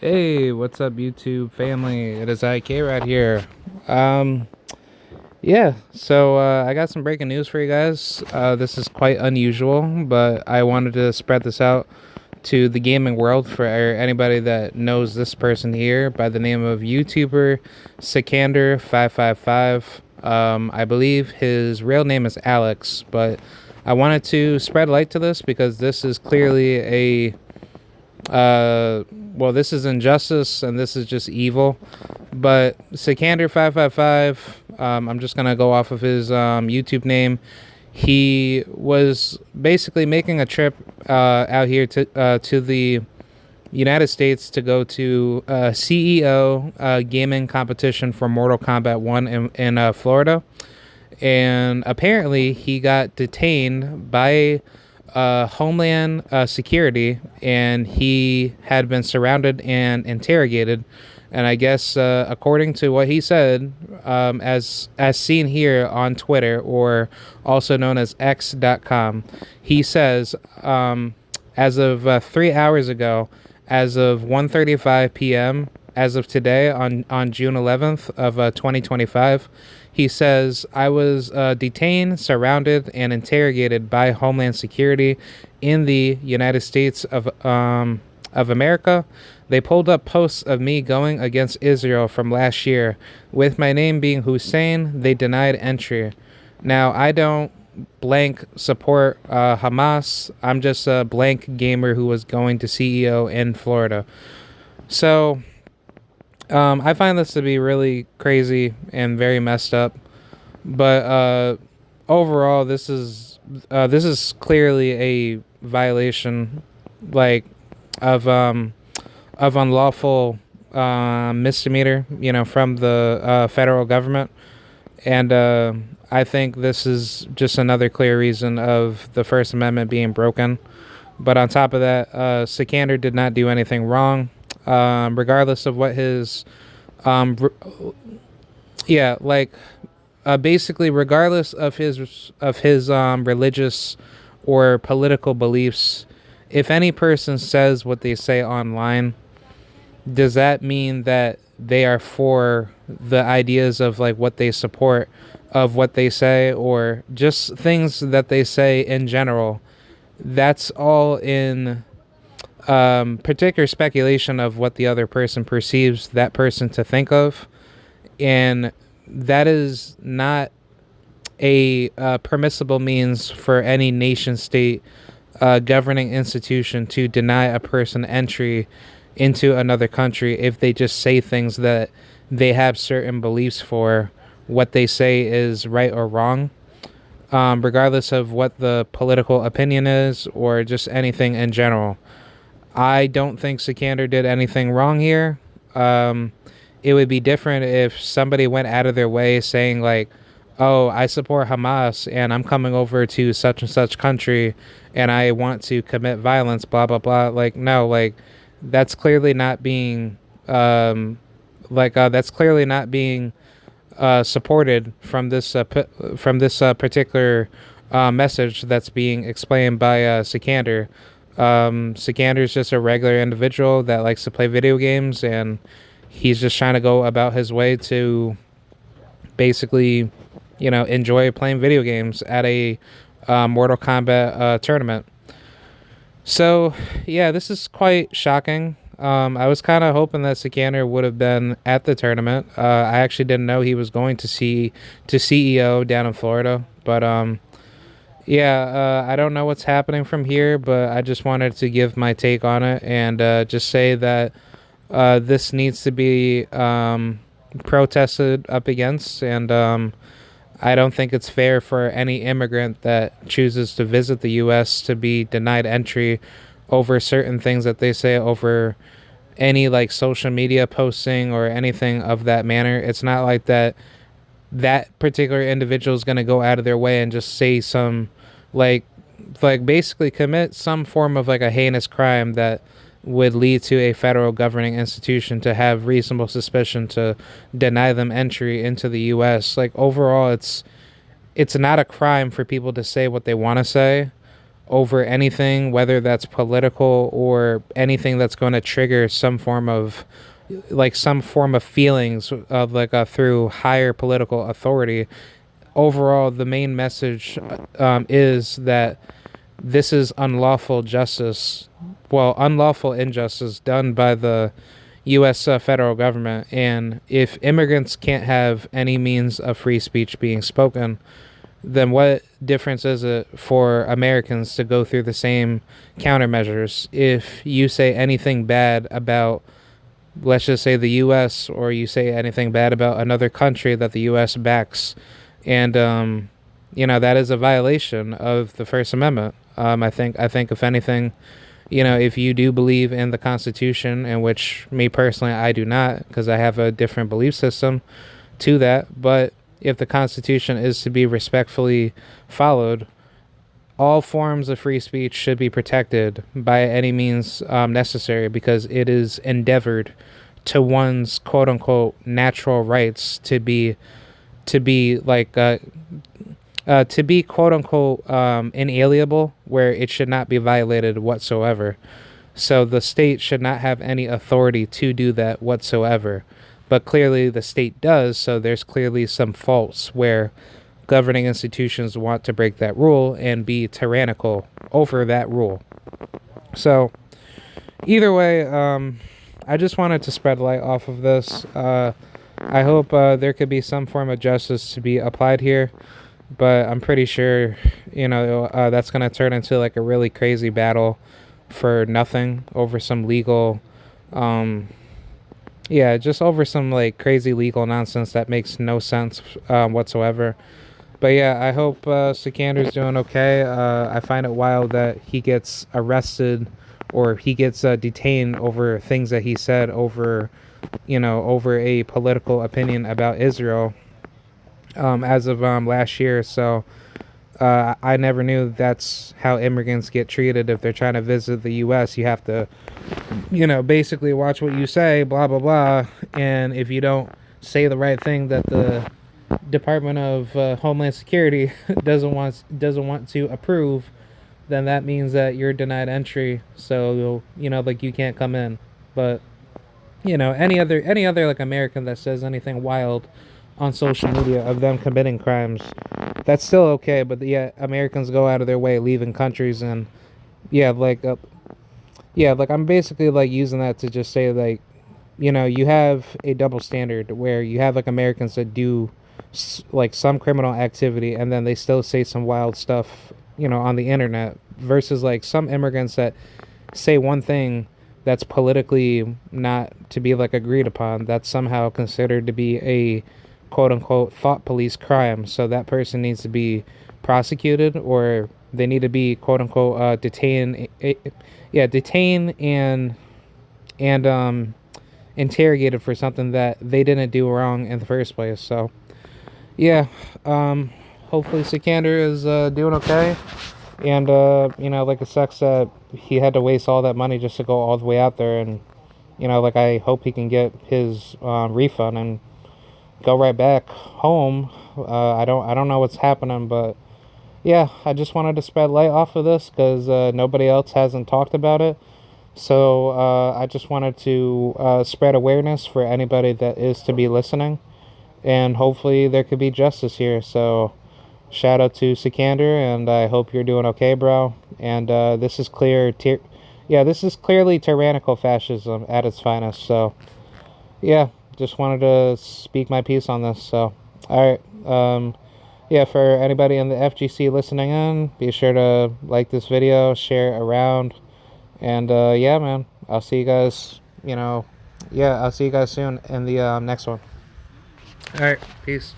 Hey, what's up, YouTube family? It is IK right here. Um, I got some breaking news for you guys. This is quite unusual, but I wanted to spread this out to the gaming world for anybody that knows this person here by the name of YouTuber SIKANDER555. I believe his real name is Alex, but I wanted to spread light to this because this is clearly this is injustice and this is just evil. But Sikander555, I'm just gonna go off of his YouTube name. He was basically making a trip out here to the United States to go to CEO gaming competition for Mortal Kombat 1 in Florida. And apparently he got detained by Homeland Security, and he had been surrounded and interrogated. And I guess, according to what he said, as seen here on Twitter, or also known as X.com, he says, as of 3 hours ago, as of 1:35 p.m., as of today on June 11th of 2025, he says, I was detained, surrounded, and interrogated by Homeland Security in the United States of America. They pulled up posts of me going against Israel from last year. With my name being Hussein, they denied entry. Now, I don't blank support Hamas. I'm just a blank gamer who was going to CEO in Florida. So I find this to be really crazy and very messed up. But overall, this is clearly a violation, like of unlawful misdemeanor, from the federal government, and I think this is just another clear reason of the First Amendment being broken. But on top of that, Sikander did not do anything wrong. Regardless of what his, basically, regardless of his religious or political beliefs, if any person says what they say online, does that mean that they are for the ideas of like what they support, of what they say, or just things that they say in general? That's all in particular speculation of what the other person perceives that person to think of, and that is not a permissible means for any nation state governing institution to deny a person entry into another country if they just say things that they have certain beliefs for, what they say is right or wrong, regardless of what the political opinion is or just anything in general. I don't think Sikander did anything wrong here. It would be different if somebody went out of their way saying like, oh, I support Hamas and I'm coming over to such and such country and I want to commit violence, blah, blah, blah. Like, no, like that's clearly not being, supported from this particular message that's being explained by Sikander. Sikander is just a regular individual that likes to play video games, and he's just trying to go about his way to basically, enjoy playing video games at a Mortal Kombat tournament. So, yeah, this is quite shocking. I was kind of hoping that Sikander would have been at the tournament. I actually didn't know he was going to CEO down in Florida, but I don't know what's happening from here, but I just wanted to give my take on it and just say that this needs to be protested up against, and I don't think it's fair for any immigrant that chooses to visit the U.S. to be denied entry over certain things that they say over any like social media posting or anything of that manner. It's not like that particular individual is going to go out of their way and just say some like basically commit some form of like a heinous crime that would lead to a federal governing institution to have reasonable suspicion to deny them entry into the U.S. Like overall, it's not a crime for people to say what they want to say. over anything, whether that's political or anything that's going to trigger some form of feelings of through higher political authority. Overall, the main message is that this is unlawful justice, well, unlawful injustice done by the U.S. Federal government. And if immigrants can't have any means of free speech being spoken, then what difference is it for Americans to go through the same countermeasures? If you say anything bad about, let's just say, the U.S., or you say anything bad about another country that the U.S. backs, and that is a violation of the First Amendment. I think if anything, if you do believe in the Constitution, in which me personally I do not, because I have a different belief system to that, but if the Constitution is to be respectfully followed, all forms of free speech should be protected by any means necessary, because it is endeavored to one's quote unquote natural rights to be quote unquote inalienable, where it should not be violated whatsoever. So the state should not have any authority to do that whatsoever. But clearly the state does, so there's clearly some faults where governing institutions want to break that rule and be tyrannical over that rule. So either way, I just wanted to spread light off of this. I hope there could be some form of justice to be applied here, but I'm pretty sure, that's going to turn into like a really crazy battle for nothing over some legal, just over some like crazy legal nonsense that makes no sense whatsoever. But yeah, I hope Sikander's doing okay. I find it wild that he gets arrested or he gets detained over things that he said over a political opinion about Israel as of last year. So I never knew that's how immigrants get treated. If they're trying to visit the U.S., you have to, basically watch what you say, blah, blah, blah. And if you don't say the right thing that the Department of Homeland Security doesn't want to approve, then that means that you're denied entry. So you can't come in. But any other like American that says anything wild on social media of them committing crimes, that's still okay. But Americans go out of their way leaving countries, and I'm basically like using that to just say like, you have a double standard where you have like Americans that do like some criminal activity and then they still say some wild stuff on the internet, versus like some immigrants that say one thing that's politically not to be like agreed upon, that's somehow considered to be a quote unquote thought police crime. So that person needs to be prosecuted, or they need to be quote unquote detained and interrogated for something that they didn't do wrong in the first place. So hopefully Sikander is doing okay. And like, it sucks that he had to waste all that money just to go all the way out there. And I hope he can get his refund and go right back home. I don't know what's happening, but I just wanted to spread light off of this because nobody else hasn't talked about it. So I just wanted to spread awareness for anybody that is to be listening, and hopefully there could be justice here. So shout out to Sikander, and I hope you're doing okay, bro. And this is this is clearly tyrannical fascism at its finest. So just wanted to speak my piece on this. So all right, for anybody in the FGC listening in, be sure to like this video, share it around, and man, I'll see you guys I'll see you guys soon in the next one. All right, peace.